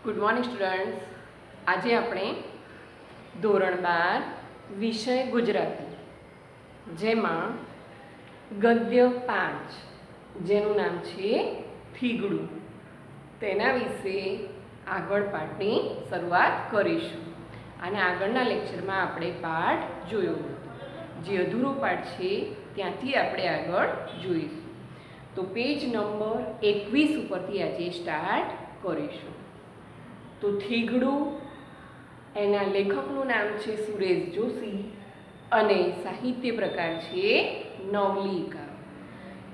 Good morning students. આજે આપણે ધોરણ 12 વિષય ગુજરાતી જેમાં ગદ્ય 5 જેનું નામ છે થીગડું તેના વિશે આગળ પાઠની શરૂઆત કરીશું. અને આગળના લેક્ચરમાં આપણે પાઠ જોયો હતો. જે અધૂરો પાઠ છે ત્યાંથી આપણે આગળ જોઈશું. તો પેજ નંબર 21 ઉપરથી આજે સ્ટાર્ટ કરીશું. તો થીગડું એના લેખકનું નામ છે સુરેશ જોશી અને સાહિત્ય પ્રકાર છે નવલિકા.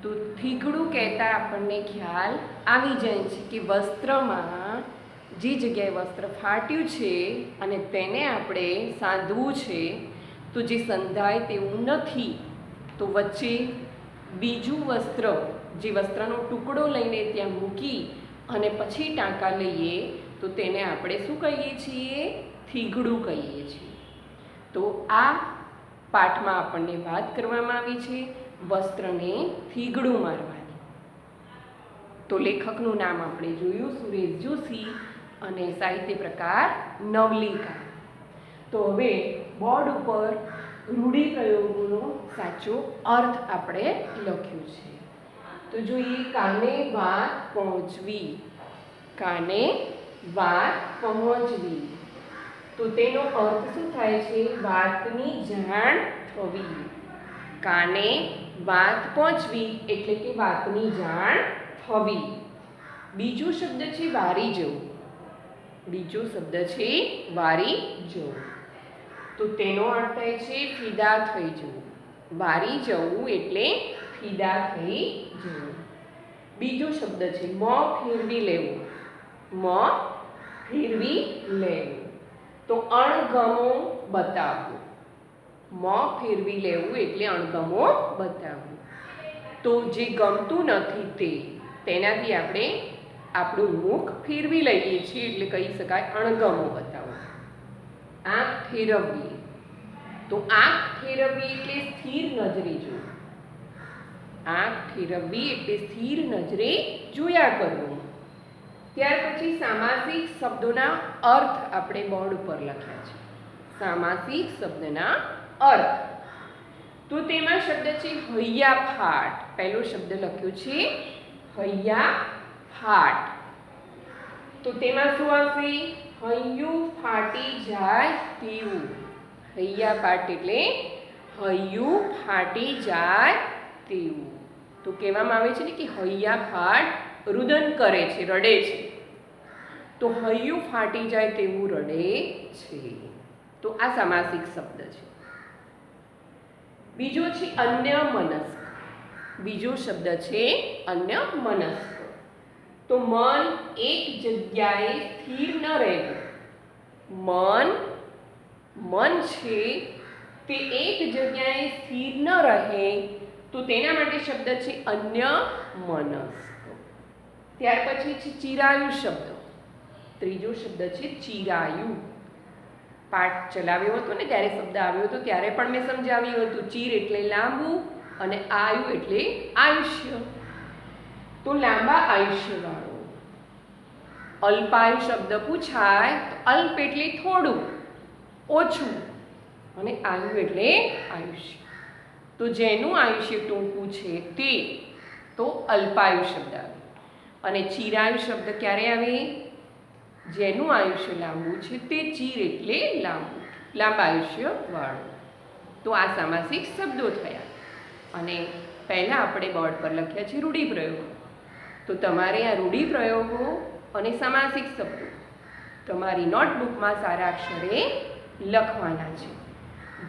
તો થીગડું કહેતા આપણને ખ્યાલ આવી જાય છે કે વસ્ત્રમાં જે જગ્યાએ વસ્ત્ર ફાટ્યું છે અને તેને આપણે સાંધવું છે તો જે સંધાય તેવું નથી, તો વચ્ચે બીજું વસ્ત્ર, જે વસ્ત્રનો ટુકડો લઈને ત્યાં મૂકી અને પછી ટાંકા લઈએ તો તેને આપણે શું કહીએ છીએ? થીગડું કહીએ છીએ. તો આ પાઠમાં આપણને વાત કરવામાં આવી છે વસ્ત્રને થીગડું મારવાની. તો લેખકનું નામ આપણે જોયું સુરેશ જોશી અને સાહિત્ય પ્રકાર નવલિકા. તો હવે બોર્ડ ઉપર રૂઢિપ્રયોગોનો સાચો અર્થ આપણે લખ્યો છે. તો જોઈએ, કાને વાત પહોંચવી. કાને વાત પહોંચવી, તો તેનો અર્થ શું થાય છે? વાતની જાણ થવી. કાને વાત પહોંચવી એટલે કે વાતની જાણ થવી. બીજો શબ્દ છે વારી જવું. બીજો શબ્દ છે વારી જવું, તો તેનો અર્થ થાય છે ફિદા થઈ જવું. વારી જવું એટલે ફિદા થઈ જવું. બીજો શબ્દ છે મોં ફેરવી લેવું. મોં ફેરવી લેવું, તો અણગમો બતાવવું. મોં ફેરવી લેવું એટલે અણગમો બતાવવું. તો જે ગમતું નથી તેનાથી આપણે આપણું મુખ ફેરવી લઈએ છીએ એટલે કહી શકાય અણગમો બતાવવો. આંખ ફેરવવી, તો આંખ ફેરવવી એટલે સ્થિર નજરે જોવું. આંખ ફેરવવી એટલે સ્થિર નજરે જોયા કરવું. ત્યાર પછી સામાસિક શબ્દોના અર્થ આપણે બોર્ડ ઉપર લખ્યા છે. સામાસિક શબ્દના અર્થ, તો તેમાં શબ્દ છે હૈયા ફાટ. પહેલો શબ્દ લખ્યો છે હૈયા ફાટ. તો તેમાં શું આવશે? હૈયું ફાટી જાય તેવું. હૈયા ફાટ એટલે હૈયું ફાટી જાય તેવું. તો કહેવામાં આવે છે ને કે હૈયા ફાટ રુદન કરે છે, રડે છે. તો હૈયું ફાટી જાય તેવું રડે છે. તો આ સામાસિક શબ્દ છે. બીજો છે અન્યમનસ્ક. બીજો શબ્દ છે અન્યમનસ્ક. તો મન એક જગ્યાએ સ્થિર ન રહેવું. મન છે તે એક જગ્યાએ સ્થિર ન રહે, તો તેના માટે શબ્દ છે અન્યમનસ્ક. ત્યાર પછી છે ચિરાયુ શબ્દ. ત્રીજો શબ્દ છે ચિરાયુ. પાઠ ચલાવ્યો હતો ને ત્યારે શબ્દ આવ્યો હતો, ત્યારે પણ મેં સમજાવ્યું હતું. ચીર એટલે લાંબુ અને આયુ એટલે આયુષ્ય. તો લાંબા આયુષ્યવાળો. અલ્પાયુ શબ્દ પૂછાય તો અલ્પ એટલે થોડું, ઓછું, અને આયુ એટલે આયુષ્ય. તો જેનું આયુષ્ય ટૂંકું છે તે તો અલ્પાયુ શબ્દ આવે. અને ચિરાયુ શબ્દ ક્યારે આવે? જેનું આયુષ્ય લાંબુ છે તે ચીર એટલે લાંબુ, લાંબા આયુષ્ય વાળું. તો આ સામાસિક શબ્દો થયા. અને પહેલાં આપણે બોર્ડ પર લખ્યા છે રૂઢિપ્રયોગો. તો તમારે આ રૂઢિપ્રયોગો અને સામાસિક શબ્દો તમારી નોટબુકમાં સારા અક્ષરે લખવાના છે.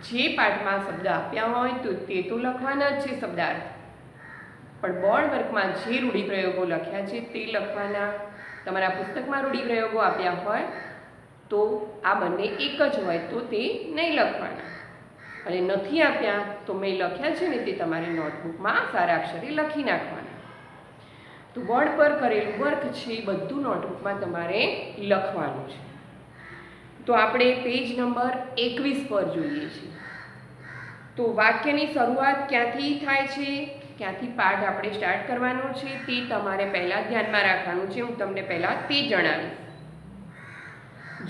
જે પાઠમાં શબ્દ આપ્યા હોય તો તે તો લખવાના જ છે શબ્દાર્થ, પણ બોર્ડ વર્કમાં જે રૂઢિપ્રયોગો લખ્યા છે તે લખવાના. તમારા પુસ્તકમાં રૂઢિપ્રયોગો આપ્યા હોય તો આ બંને એક જ હોય તો તે નહીં લખવાના, અને નથી આપ્યા તો મેં લખ્યા છે ને તે તમારી નોટબુકમાં સારા અક્ષરે લખી નાખવાના. તો બોર્ડ પર કરેલું વર્ક છે બધું નોટબુકમાં તમારે લખવાનું છે. તો આપણે પેજ નંબર 21 પર જોઈએ છીએ. તો વાક્યની શરૂઆત ક્યાંથી થાય છે, ક્યાંથી પાઠ આપણે સ્ટાર્ટ કરવાનો છે તે તમારે પહેલાં ધ્યાનમાં રાખવાનું છે. હું તમને પહેલાં તે જણાવીશ.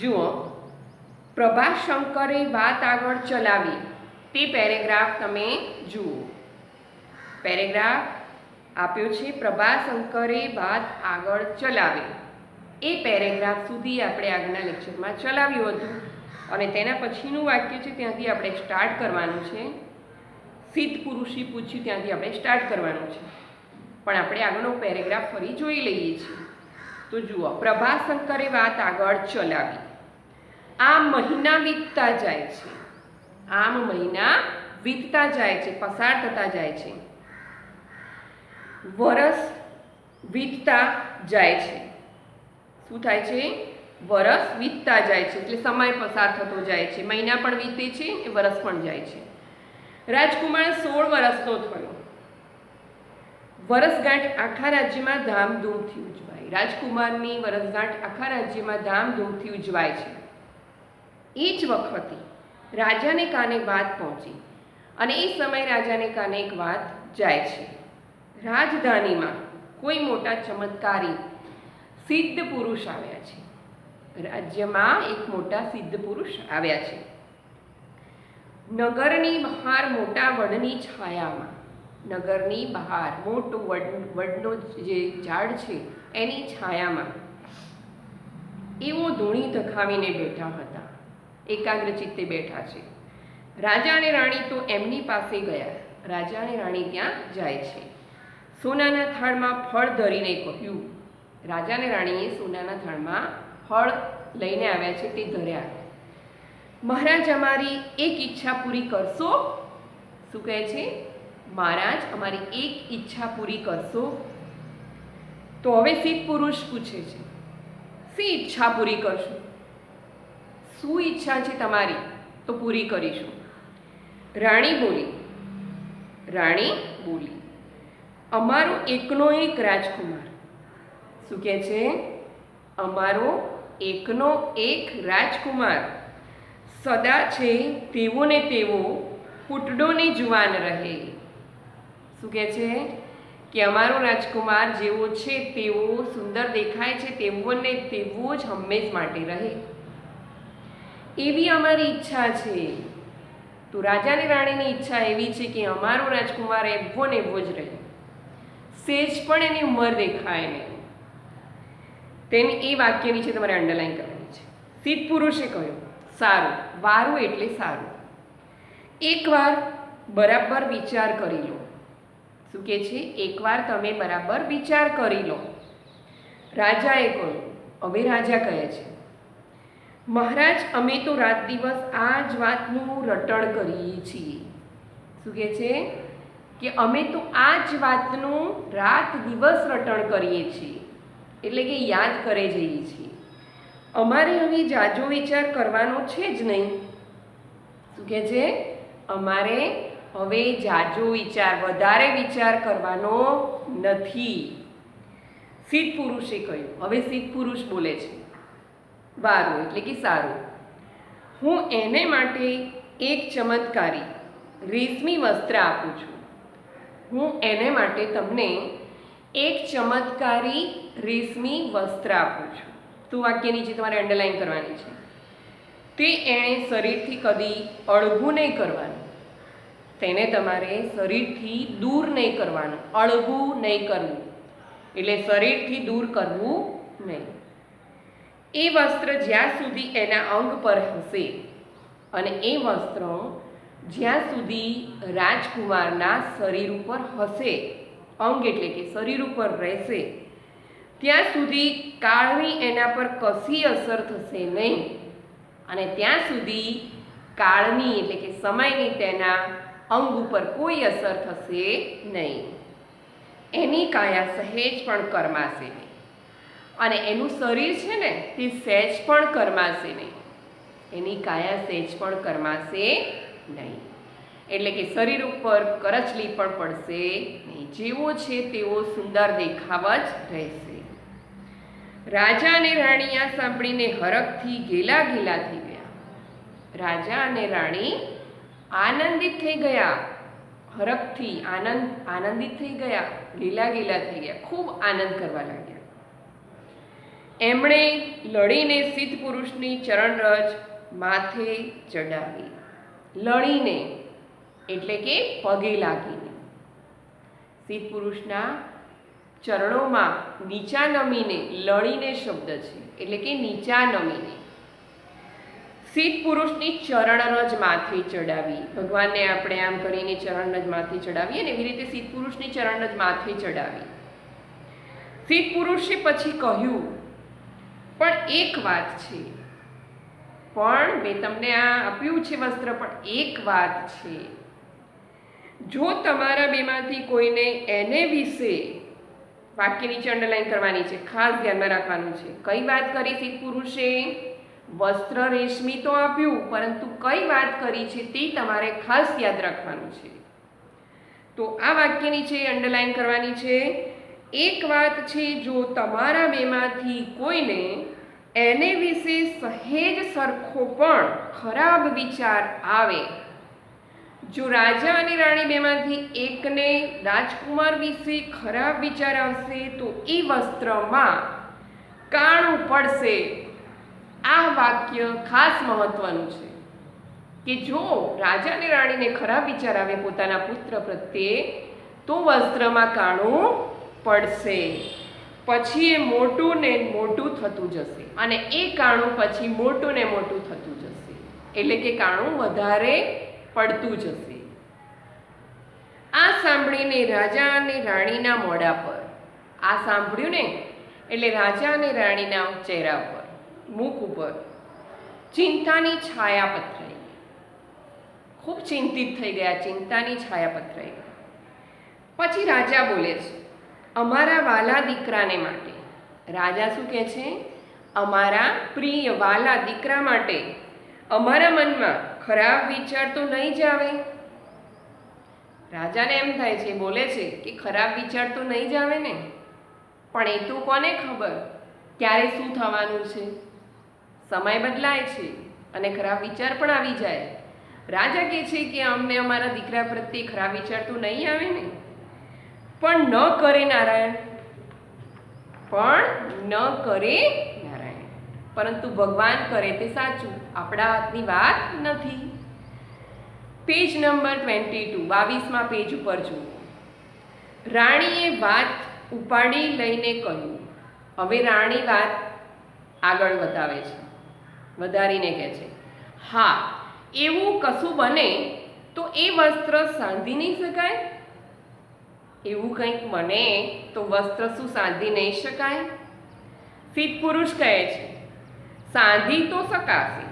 જુઓ, પ્રભાશંકરે વાત આગળ ચલાવી તે પેરેગ્રાફ તમે જુઓ. પેરેગ્રાફ આપ્યો છે, પ્રભાશંકરે વાત આગળ ચલાવી. એ પેરેગ્રાફ સુધી આપણે આગળના લેક્ચરમાં ચલાવ્યું હતું અને તેના પછીનું વાક્ય છે ત્યાંથી આપણે સ્ટાર્ટ કરવાનું છે. સિદ્ધ પુરુષે પૂછ્યું ત્યાંથી આપણે સ્ટાર્ટ કરવાનું છે, પણ આપણે આગળનો પેરેગ્રાફ ફરી જોઈ લઈએ છીએ. તો જુઓ, પ્રભાશંકરે વાત આગળ ચલાવી. આમ મહિના વીતતા જાય છે. આમ મહિના વીતતા જાય છે, પસાર થતા જાય છે. વરસ વીતતા જાય છે. શું થાય છે? વરસ વીતતા જાય છે, એટલે સમય પસાર થતો જાય છે. મહિના પણ વીતે છે, એ વરસ પણ જાય છે. રાજકુમાર 16 વર્ષનો થયો. વરસગાંઠ આખા રાજ્યમાં ધામધૂમથી ઉજવાય. રાજકુમારની વરસગાંઠ આખા રાજ્યમાં ધામધૂમથી ઉજવાય છે. એ જ વખતે રાજાને કાને વાત પહોંચી અને એ સમયે રાજાને કાને એક વાત જાય છે. રાજધાનીમાં કોઈ મોટા ચમત્કારી સિદ્ધ પુરુષ આવ્યા છે. રાજ્યમાં એક મોટા સિદ્ધ પુરુષ આવ્યા છે. નગરની બહાર મોટા વડની છાયામાં, નગરની બહાર મોટું વડનો જે ઝાડ છે એની છાયામાં એવો ધૂણી ધખાવીને બેઠા હતા. એકાગ્ર ચિત્તે બેઠા છે. રાજા અને રાણી તો એમની પાસે ગયા. રાજા અને રાણી ત્યાં જાય છે. સોનાના થાળમાં ફળ ધરીને કહ્યું. રાજા અને રાણીએ સોનાના થાળમાં ફળ લઈને આવ્યા છે તે ધર્યા. મહારાજ, અમારી એક ઈચ્છા પૂરી કરશો? શું કહે છે? મહારાજ, અમારી એક ઈચ્છા પૂરી કરશો? તો હવે સિદ્ધ પુરુષ પૂછે છે, શી ઈચ્છા પૂરી કરશો? શું ઈચ્છા છે તમારી? તો પૂરી કરીશું. રાણી બોલી, અમારો એકનો એક રાજકુમાર. શું કહે છે? અમારો એકનો એક રાજકુમાર સદા છે તેવો ને તેવો ફૂટડો ને જુવાન રહે. શું કહે છે? કે અમારો રાજકુમાર જેવો છે તેવો સુંદર દેખાય છે, તેવો ને તેવો જ હંમેશ માટે રહે, એવી અમારી ઈચ્છા છે. તો રાજાની રાણીની ઈચ્છા એવી છે કે અમારો રાજકુમાર એવો ને એવો જ રહે, સેજ પણ એની ઉંમર દેખાય નહીં. તેની એ વાક્ય નીચે તમારે અંડરલાઈન કરવાની છે. સિદ્ધ પુરુષે કહ્યું, સારું, વારું એટલે સારું. એકવાર બરાબર વિચાર કરી લો. શું કહે છે? એકવાર તમે બરાબર વિચાર કરી લો. રાજાએ કહ્યું. હવે રાજા કહે છે, મહારાજ, અમે તો રાત દિવસ આ જ વાતનું રટણ કરીએ છીએ. શું કહે છે? કે અમે તો આ જ વાતનું રાત દિવસ રટણ કરીએ છીએ, એટલે કે યાદ કરે જઈએ છીએ. અમારે હવે જાજો વિચાર કરવાનો છે જ નહીં. શું કહે છે? અમારે હવે જાજો વિચાર, વધારે વિચાર કરવાનો નથી. સિદ્ધ પુરુષે કહ્યું. હવે સિદ્ધ પુરુષ બોલે છે, વારું એટલે કે સારું. હું એને માટે એક ચમત્કારી રેશમી વસ્ત્ર આપું છું. હું એને માટે તમને એક ચમત્કારી રેશમી વસ્ત્ર આપું છું. તો વાક્ય નીચે તમારે અંડરલાઈન કરવાની છે. તે એણે શરીરથી કદી અળગું નહીં કરવાનું. તેને તમારે શરીરથી દૂર નહીં કરવાનું, અળગું નહીં કરવું, એટલે શરીરથી દૂર કરવું નહીં. એ વસ્ત્ર જ્યાં સુધી એના અંગ પર હશે અને એ વસ્ત્ર જ્યાં સુધી રાજકુમારના શરીર ઉપર હશે, અંગ એટલે કે શરીર ઉપર રહેશે, ત્યાં સુધી કાળની એના પર કશી અસર થશે નહીં અને ત્યાં સુધી કાળની એટલે કે સમયની તેના અંગ ઉપર કોઈ અસર થશે નહીં. એની કાયા સહેજ પણ કરમાશે નહીં અને એનું શરીર છે ને તે સહેજ પણ કરમાશે નહીં. એની કાયા સહેજ પણ કરમાશે નહીં, એટલે કે શરીર ઉપર કરચલી પણ પડશે નહીં. જેવો છે તેવો સુંદર દેખાવ જ રહેશે. રાજા અને રાણી આ સાંભળીને હરખથી ગેલા ગેલા થઈ ગયા. રાજા અને રાણી આનંદિત થઈ ગયા. હરખથી આનંદિત થઈ ગયા, ગેલા ગેલા થઈ ગયા, ખૂબ આનંદ કરવા લાગ્યા. એમણે લડીને સિદ્ધ પુરુષની ચરણરજ માથે ચડાવી. લડીને એટલે કે પગે લાગીને. સિદ્ધ પુરુષના ચરણોમાં નીચા નમીને, લડીને શબ્દ છે એટલે કે નીચા નમીને સિદ્ધ પુરુષની ચરણરજ માથે ચડાવી. ભગવાનને આપણે આમ કરીને ચરણરજ માથે ચડાવીએ ને એવી રીતે સિદ્ધ પુરુષની ચરણરજ માથે ચડાવી. સિદ્ધ પુરુષે પછી કહ્યું, પણ એક વાત છે, પણ મેં તમને આ આપ્યું છે વસ્ત્ર, પણ એક વાત છે, જો તમારા બેમાંથી કોઈને એને વિશે, વાક્ય નીચે અંડરલાઈન કરવાની છે, ખાસ ધ્યાનમાં રાખવાનું છે. કઈ વાત કરી સિદ્ધ પુરુષે? વસ્ત્ર રેશમી તો આપ્યું, પરંતુ કઈ વાત કરી છે તે તમારે ખાસ યાદ રાખવાનું છે. તો આ વાક્ય નીચે અંડરલાઈન કરવાની છે. એક વાત છે, જો તમારા બેમાંથી કોઈને એને વિશે સહેજ સરખો પણ ખરાબ વિચાર આવે, જો રાજા અને રાણી બેમાંથી એકને રાજકુમાર વિશે ખરાબ વિચાર આવશે તો એ વસ્ત્રમાં કાણું પડશે. આ વાક્ય ખાસ મહત્વનું છે કે જો રાજા અને રાણીને ખરાબ વિચાર આવે પોતાના પુત્ર પ્રત્યે તો વસ્ત્રમાં કાણું પડશે. પછી એ મોટું ને મોટું થતું જશે અને એ કાણું પછી મોટું ને મોટું થતું જશે, એટલે કે કાણું વધારે પડતું જશે. આ સાંભળીને રાજા અને રાણીના મોઢા પર, આ સાંભળ્યું ને એટલે રાજા અને રાણીના ચહેરા પર, મુખ ઉપર ચિંતાની છાયા પથરાઈ ગઈ. ખૂબ ચિંતિત થઈ ગયા, ચિંતાની છાયા પથરાઈ ગઈ. પછી રાજા બોલે છે, અમારા વાલા દીકરાને માટે. રાજા શું કહે છે? અમારા પ્રિય વાલા દીકરા માટે અમારા મનમાં ખરાબ વિચાર તો નહીં જ આવે. રાજાને એમ થાય છે, બોલે છે કે ખરાબ વિચાર તો નહીં જ આવે ને, પણ એ તો કોને ખબર ક્યારે શું થવાનું છે. સમય બદલાય છે અને ખરાબ વિચાર પણ આવી જાય. રાજા કહે છે કે અમને અમારા દીકરા પ્રત્યે ખરાબ વિચાર તો નહીં આવે ને, પણ ન કરે નારાયણ, પણ ન કરે નારાયણ, પરંતુ ભગવાન કરે તે સાચું, આપણા હાથની વાત નથી. પેજ નંબર 22, 22મા પેજ ઉપર જુઓ. રાણીએ વાત ઉપાડી લઈને કહ્યું. હવે રાણી વાત આગળ વધાવે છે, વધારીને કહે છે, હા, એવું કશું બને તો એ વસ્ત્ર સાંધી નહીં શકાય? એવું કંઈક બને તો વસ્ત્ર શું સાંધી નહીં શકાય? સિદ્ધ પુરુષ કહે છે, સાંધી તો શકાશે,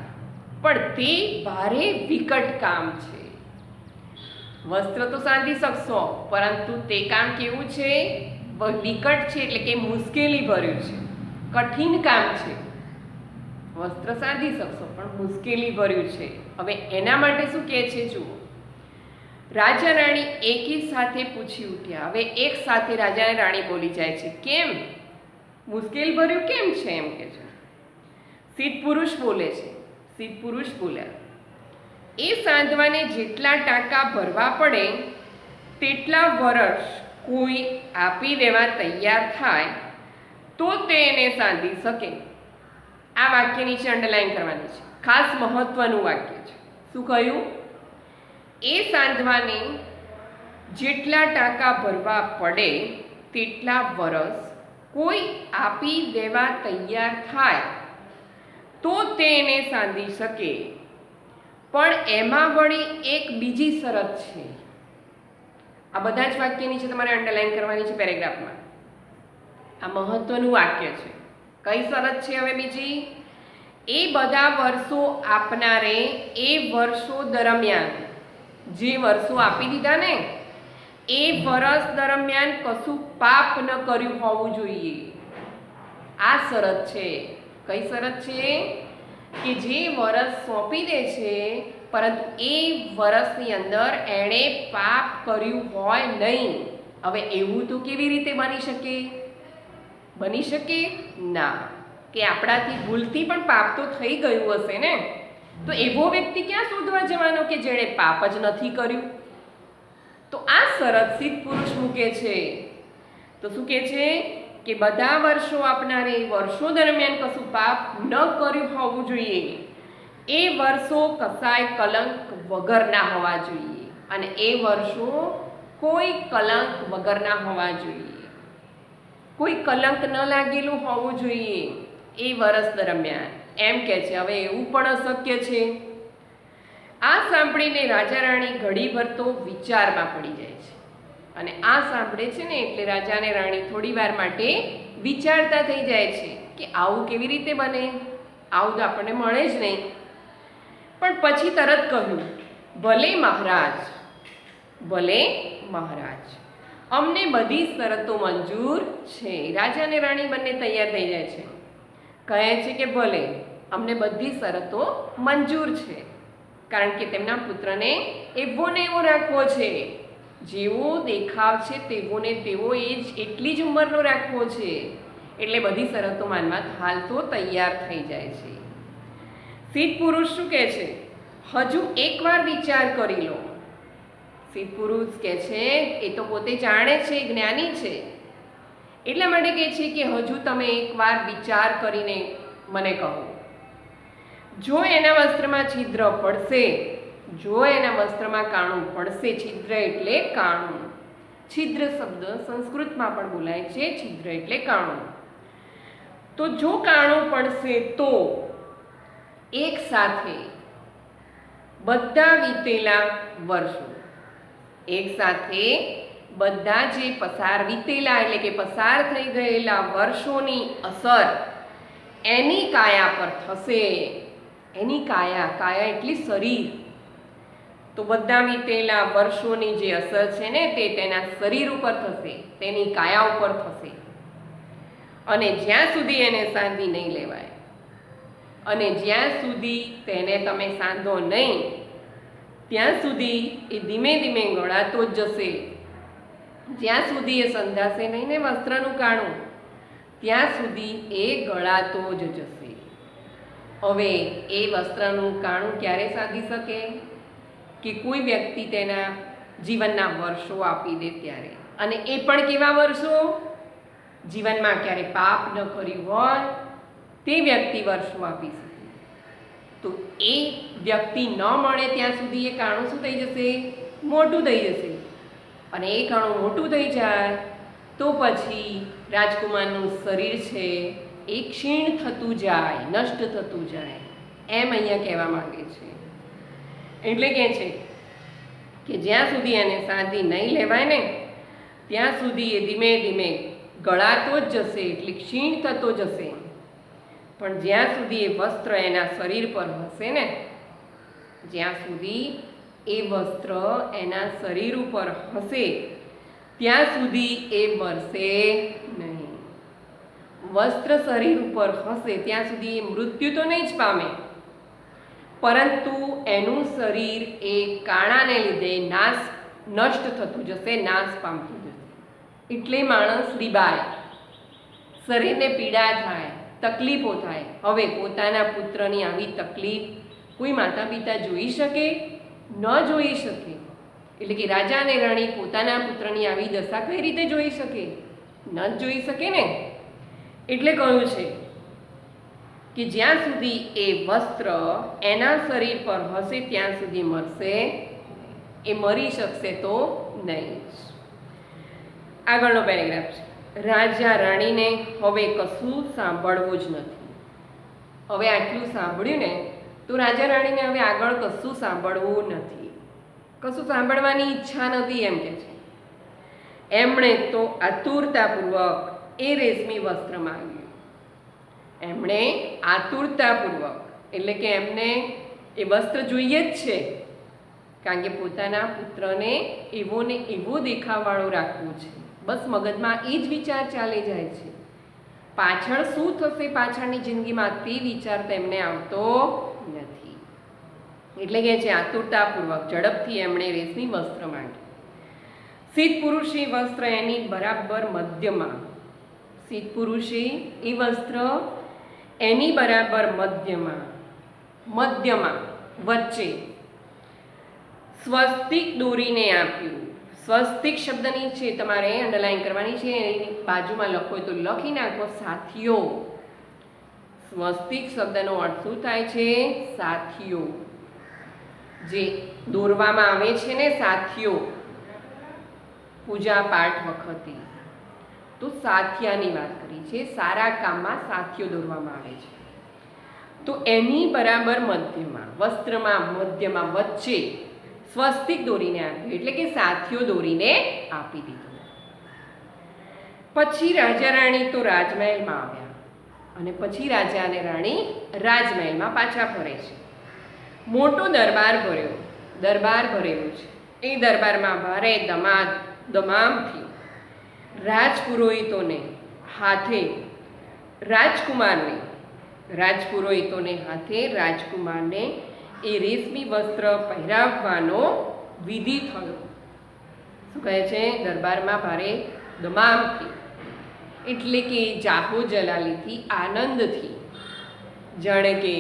પણ તે ભારે વિકટ કામ છે. વસ્ત્ર તો સાંધી શકશો, પરંતુ તે કામ કેવું છે? વિકટ છે, એટલે કે મુશ્કેલી ભર્યું છે, કઠિન કામ છે. વસ્ત્ર સાંધી શકશો પણ મુશ્કેલી ભર્યું છે. હવે એના માટે શું કહે છે જુઓ. રાજા રાણી એકી સાથે પૂછી ઉઠ્યા. હવે એક સાથે રાજા અને રાણી બોલી જાય છે, કેમ મુશ્કેલ ભર્યું કેમ છે એમ કે છે. સિદ્ધ પુરુષ બોલે છે, સિદ્ધ પુરુષ બોલ્યા, એ સાંધવાને જેટલા ટાંકા ભરવા પડે તેટલા વર્ષ કોઈ આપી દેવા તૈયાર થાય તો તે એને સાંધી શકે. આ વાક્ય નીચે અંડરલાઈન કરવાની છે, ખાસ મહત્વનું વાક્ય છે. શું કહ્યું? એ સાંધવાને જેટલા ટાંકા ભરવા પડે તેટલા વર્ષ કોઈ આપી દેવા તૈયાર થાય તો તે એને સાંધી શકે, પણ એમાં વળી એક બીજી શરત છે. આ બધા જ વાક્ય નીચે તમારે અંડરલાઈન કરવાની છે પેરેગ્રાફમાં. આ મહત્વનું વાક્ય છે. કઈ શરત છે હવે બીજી? એ બધા વર્ષો આપનારે એ વર્ષો દરમિયાન, જે વર્ષો આપી દીધા ને એ વર્ષ દરમિયાન કશું પાપ ન કર્યું હોવું જોઈએ. આ શરત છે. કઈ શરત છે? કે જે વર્ષ સોંપી દે છે પરંતુ એ વર્ષની અંદર એણે પાપ કર્યું હોય નહીં. હવે એવું તો કેવી રીતે બની શકે? બની શકે ના, કે આપણાથી ભૂલથી પણ પાપ તો થઈ ગયું હશે ને, તો એવો વ્યક્તિ ક્યાં શોધવા જવાનો કે જેણે પાપ જ નથી કર્યું? તો આ શરત સિદ્ધ પુરુષ મૂકે છે. તો શું કહે છે કે બધા વર્ષો આપનારે વર્ષો દરમિયાન કશું પાપ ન કર્યું હોવું જોઈએ, એ વર્ષો કસાય કલંક વગરના હોવા જોઈએ, અને એ વર્ષો કોઈ કલંક વગરના હોવા જોઈએ, કોઈ કલંક ન લાગેલું હોવું જોઈએ એ વર્ષ દરમિયાન, એમ કે છે. હવે એવું પણ અશક્ય છે. આ સાંભળીને રાજા રાણી ઘડીભર તો વિચારમાં પડી જાય છે, અને આ સાંભળે છે ને એટલે રાજા અને રાણી થોડી વાર માટે વિચારતા થઈ જાય છે કે આવું કેવી રીતે બને, આવું તો આપણને મળે જ નહીં. પણ પછી તરત કહ્યું, ભલે મહારાજ, ભલે મહારાજ, અમને બધી શરતો મંજૂર છે. રાજા અને રાણી બંને તૈયાર થઈ જાય છે, કહે છે કે ભલે, અમને બધી શરતો મંજૂર છે, કારણ કે તેમના પુત્રને એવો ને એવો રાખવો છે, જેવો દેખાવ છે તેવો ને તેવો એ જ એટલી જ ઉંમરનો રાખવો છે. એટલે બધી શરતો માનવા હાલ તો તૈયાર થઈ જાય છે. સિદ્ધ પુરુષ શું કહે છે? હજુ એકવાર વિચાર કરી લો. સિદ્ધ પુરુષ કહે છે, એ તો પોતે જાણે છે, જ્ઞાની છે, એટલા માટે કહે છે કે હજુ તમે એકવાર વિચાર કરીને મને કહો. જો એના વસ્ત્રમાં છિદ્ર પડશે, જો એના વસ્ત્રમાં કાણું પડશે, છિદ્ર એટલે કાણું, છિદ્ર શબ્દ સંસ્કૃતમાં પણ બોલાય છે, છિદ્ર એટલે કાણું. તો જો કાણું પડશે તો એક સાથે બધા વીતેલા વર્ષો, એક સાથે બધા જે વીતેલા એટલે કે પસાર થઈ ગયેલા વર્ષોની અસર એની કાયા પર થશે. એની કાયા એટલે શરીર. તો બધા વીતેલા વર્ષોની જે અસર છે ને તે તેના શરીર ઉપર થશે, તેની કાયા ઉપર થશે. અને જ્યાં સુધી એને સાંધી નહીં લેવાય, અને જ્યાં સુધી તેને તમે સાંધો નહીં, ત્યાં સુધી એ ધીમે ધીમે ગળાતો જ જશે. જ્યાં સુધી એ સંધાશે નહીં ને વસ્ત્રનું કાણું, ત્યાં સુધી એ ગળાતો જ જશે. હવે એ વસ્ત્રનું કાણું ક્યારે સાધી શકે? કે કોઈ વ્યક્તિ તેના જીવનના વર્ષો આપી દે ત્યારે. અને એ પણ કેવા વર્ષો? જીવનમાં ક્યારે પાપ ન કર્યું હોય તે વ્યક્તિ વર્ષો આપી શકે. તો એ વ્યક્તિ ન મળે ત્યાં સુધી એ કાણું શું થઈ જશે? મોટું થઈ જશે. અને એ કાણું મોટું થઈ જાય તો પછી રાજકુમારનું શરીર છે એ ક્ષીણ થતું જાય, નષ્ટ થતું જાય, એમ અહીંયા કહેવા માંગે છે. એટલે કહે છે કે જ્યાં સુધી એને સાંધી નહીં લેવાય ને ત્યાં સુધી એ ધીમે ધીમે ગળાતો જ જશે, એટલે ક્ષીણ થતો જશે. પણ જ્યાં સુધી એ વસ્ત્ર એના શરીર પર હશે ને, જ્યાં સુધી એ વસ્ત્ર એના શરીર ઉપર હશે ત્યાં સુધી એ મરશે નહીં. વસ્ત્ર શરીર ઉપર હશે ત્યાં સુધી એ મૃત્યુ તો નહીં જ પામે, પરંતુ એનું શરીર એ કાણાને લીધે નષ્ટ થતું જશે, નાશ પામતું જશે. એટલે માણસ રીબાય, શરીરને પીડા થાય, તકલીફો થાય. હવે પોતાના પુત્રની આવી તકલીફ કોઈ માતા પિતા જોઈ શકે? ન જોઈ શકે. એટલે કે રાજા અને રાણી પોતાના પુત્રની આવી દશા કઈ રીતે જોઈ શકે? ન જ જોઈ શકે ને. એટલે કહ્યું છે કે જ્યાં સુધી એ વસ્ત્ર એના શરીર પર હશે ત્યાં સુધી મરશે, એ મરી શકશે તો નહીં. આગળનો પેરેગ્રાફ છે. રાજા રાણીને હવે કશું સાંભળવું જ નથી. હવે આટલું સાંભળ્યું ને તો રાજા રાણીને હવે આગળ કશું સાંભળવું નથી, કશું સાંભળવાની ઈચ્છા નથી, એમ કે છે. એમણે તો આતુરતાપૂર્વક એ રેશમી વસ્ત્ર માંગ્યું. એમણે આતુરતાપૂર્વક, એટલે કે એમને એ વસ્ત્ર જોઈએ જ છે, કારણ કે પોતાના પુત્રને એવો ને એવો દેખાવવાળો રાખવો છે. બસ મગજમાં એ જ વિચાર ચાલી જાય છે. પાછળ શું થશે પાછળની જિંદગીમાં તે વિચાર તેમને આવતો નથી. એટલે કે છે આતુરતાપૂર્વક ઝડપથી એમણે રેશમી વસ્ત્ર માંગ્યું. સિદ્ધ પુરુષે વસ્ત્ર એની બરાબર મધ્યમાં, સિદ્ધ પુરુષે એ વસ્ત્ર એની બરાબર મધ્યમાં વચ્ચે સ્વસ્તિક દોરીને આપ્યું. સ્વસ્તિક શબ્દની છે તમારે અંડરલાઈન કરવાની છે, એની બાજુમાં લખો હોય તો લખી નાખો સાથીઓ. સ્વસ્તિક શબ્દનો અર્થ શું થાય છે? સાથીઓ. જે દોરવામાં આવે છે ને સાથીઓ પૂજા પાઠ વખતે, તો સાથિયાની વાત કરી છે. સારા કામમાં સાથીઓ દોરવામાં આવે છે. તો એની બરાબર મધ્યમાં, વસ્ત્રમાં મધ્યમાં વચ્ચે સ્વસ્તિક દોરીને આપ્યું, એટલે કે સાથીઓ દોરીને આપી દીધું. પછી રાજા રાણી તો રાજમહેલમાં આવ્યા અને પછી રાજા અને રાણી રાજમહેલમાં પાછા ફરે છે. મોટો દરબાર ભરેલો છે. એ દરબારમાં ભારે દમામથી રાજપુરોહિતોને હાથે રાજકુમારને એ રેશમી વસ્ત્ર પહેરાવવાનો વિધિ થયો. શું કહે છે? દરબારમાં ભારે દમામથી, એટલે કે જાહો જલાલીથી, આનંદથી, જાણે કે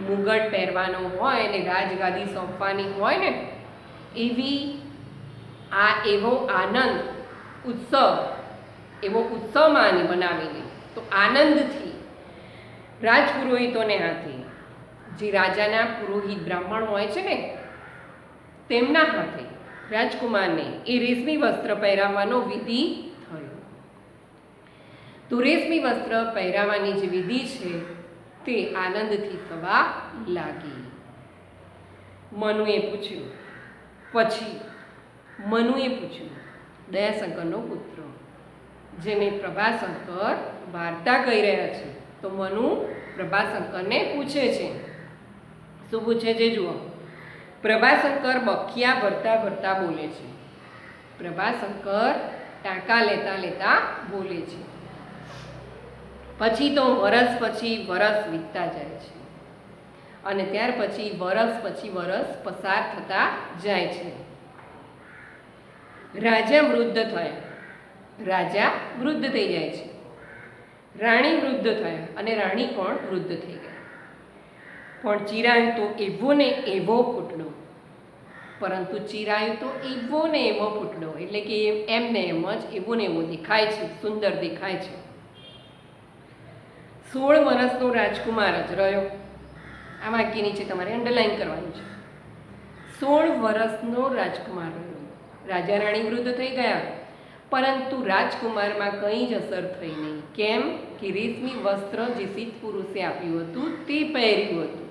મુગટ પહેરવાનો હોય ને રાજગાદી સોંપવાની હોય ને એવી એવો આનંદ ઉત્સવ માની બનાવેલી. તો આનંદથી રાજપુરોહિતોને હાથે, જે રાજાના પુરોહિત બ્રાહ્મણ હોય છે ને તેમના હાથે રાજકુમારને એ રેશમી વસ્ત્ર પહેરાવવાનો વિધિ થયો. તો રેશમી વસ્ત્ર પહેરાવવાની જે વિધિ છે તે આનંદથી થવા લાગી. મનુએ પૂછ્યું, દયાશંકરનો પુત્ર, જેને પ્રભાશંકર વાર્તા કહી રહ્યા છે. તો મનુ પ્રભાશંકરને પૂછે છે. શું પૂછે છે જુઓ. પ્રભાશંકર બખિયા ભરતા બોલે છે. પ્રભાશંકર ટાંકા લેતા બોલે છે. પછી તો વરસ પછી વરસ વીતતા જાય છે અને ત્યાર પછી વરસ પસાર થતા જાય છે. રાજા વૃદ્ધ થઈ જાય છે. રાણી વૃદ્ધ થયા અને રાણી પણ વૃદ્ધ થઈ ગયા. પણ ચિરાયુ તો એવો ને એવો ફૂટડો, એટલે કે એમને એમ જ એવો ને એવો દેખાય છે, સુંદર દેખાય છે. 16 વર્ષનો રાજકુમાર જ રહ્યો. આ વાક્ય નીચે તમારે અંડરલાઈન કરવાનું છે. 16 વર્ષનો રાજકુમાર રહ્યો. રાજા રાણી વૃદ્ધ થઈ ગયા, પરંતુ રાજકુમારમાં કંઈ જ અસર થઈ નહીં. કેમ કે રેશમી વસ્ત્ર જે સિદ્ધ પુરુષે આપ્યું હતું તે પહેર્યું હતું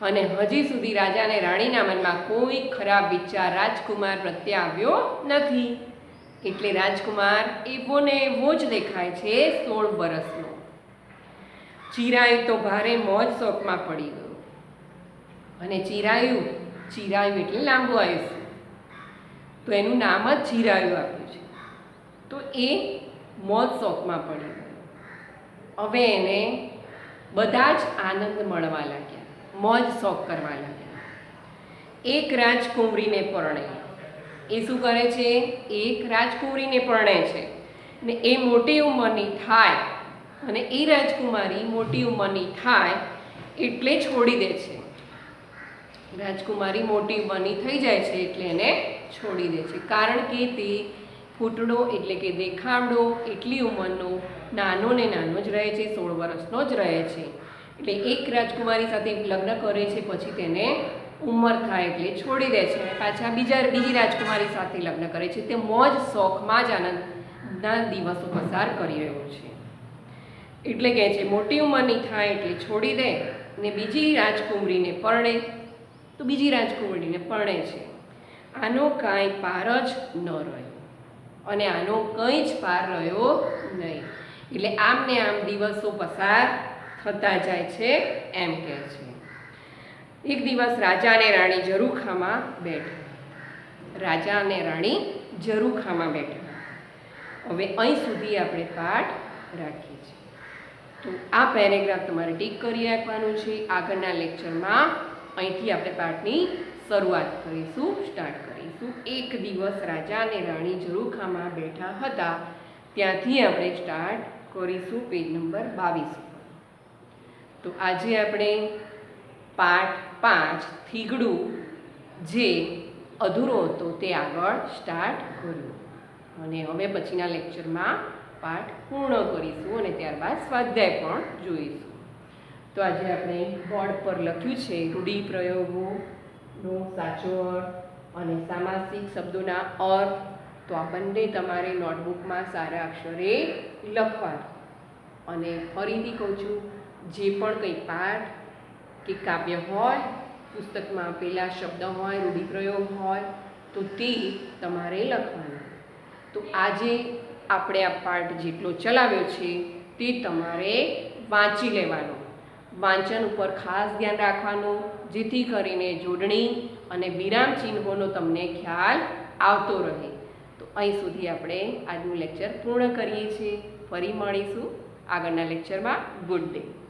અને હજી સુધી રાજા અને રાણીના મનમાં કોઈ ખરાબ વિચાર રાજકુમાર પ્રત્યે આવ્યો નથી. એટલે રાજકુમાર એવો ને એવો જ દેખાય છે, 16 વર્ષનો. ચિરાયુ તો ભારે મોજ શોખમાં પડી ગયો અને ચિરાયુ એટલે લાંબુ આયુષ્ય, તો એનું નામ જ ચિરાયુ આપ્યું છે. તો એ મોજ શોખમાં પડી ગયો. હવે એને બધા જ આનંદ મળવા લાગ્યા, મોજ શોખ કરવા લાગ્યા. એક રાજકુંવરીને પરણે. એ શું કરે છે? એક રાજકુંવરીને પરણે છે ને એ મોટી ઉંમરની થાય અને એ રાજકુમારી મોટી ઉંમરની થાય એટલે છોડી દે છે. રાજકુમારી મોટી ઉંમરની થઈ જાય છે એટલે એને છોડી દે છે, કારણ કે તે ફૂટડો એટલે કે દેખાવડો એટલી ઉંમરનો નાનો ને નાનો જ રહે છે, 16 વર્ષનો જ રહે છે. એટલે એક રાજકુમારી સાથે લગ્ન કરે છે, પછી તેને ઉંમર થાય એટલે છોડી દે છે અને પાછા બીજી રાજકુમારી સાથે લગ્ન કરે છે. તે મોજ શોખમાં જ આનંદના દિવસો પસાર કરી રહ્યો છે. એટલે કહે છે મોટી ઉંમરની થાય એટલે છોડી દે ને બીજી રાજકુમારીને પરણે, તો બીજી રાજકુમારીને પરણે છે. આનો કાંઈ પાર જ ન રહ્યો અને આનો કંઈ જ પાર રહ્યો નહીં. એટલે આમ ને આમ દિવસો પસાર થતા જાય છે એમ કહે છે. એક દિવસ રાજા અને રાણી ઝરૂખામાં બેઠા. હવે અહીં સુધી આપણે પાઠ રાખીએ છીએ. તો આ પેરેગ્રાફ તમારે ટીક કરી રાખવાનું છે. આગળના લેક્ચરમાં અહીંથી આપણે પાઠની શરૂઆત કરીશું, સ્ટાર્ટ કરીશું. એક દિવસ રાજા અને રાણી ઝરૂખામાં બેઠા હતા, ત્યાંથી આપણે સ્ટાર્ટ કરીશું પેજ નંબર 22. તો આજે આપણે પાઠ 5 થીગડું, જે અધૂરો હતો તે આગળ સ્ટાર્ટ કર્યો. અને હવે પછીના લેક્ચરમાં પાઠ પૂર્ણ કરીશું અને ત્યારબાદ સ્વાધ્યાય પણ જોઈશું. તો આજે આપણે બોર્ડ પર લખ્યું છે રૂઢિપ્રયોગોનો સાચો અર્થ અને સામાસિક શબ્દોના અર્થ. તો આ બંને તમારે નોટબુકમાં સારા અક્ષરે લખવા. અને ફરીથી કહું છું, જે પણ કંઈ પાઠ કે કાવ્ય હોય, પુસ્તકમાં આપેલા શબ્દ હોય, રૂઢિપ્રયોગ હોય, તો તે તમારે લખવાનું. તો આજે આપણે આ પાઠ જેટલો ચલાવ્યો છે તે તમારે વાંચી લેવાનો. વાંચન ઉપર ખાસ ધ્યાન રાખવાનું, જેથી કરીને જોડણી અને વિરામ ચિહ્નોનો તમને ખ્યાલ આવતો રહે. તો અહીં સુધી આપણે આજનું લેક્ચર પૂર્ણ કરીએ છીએ. ફરી મળીશું આગળના લેક્ચરમાં. Good day.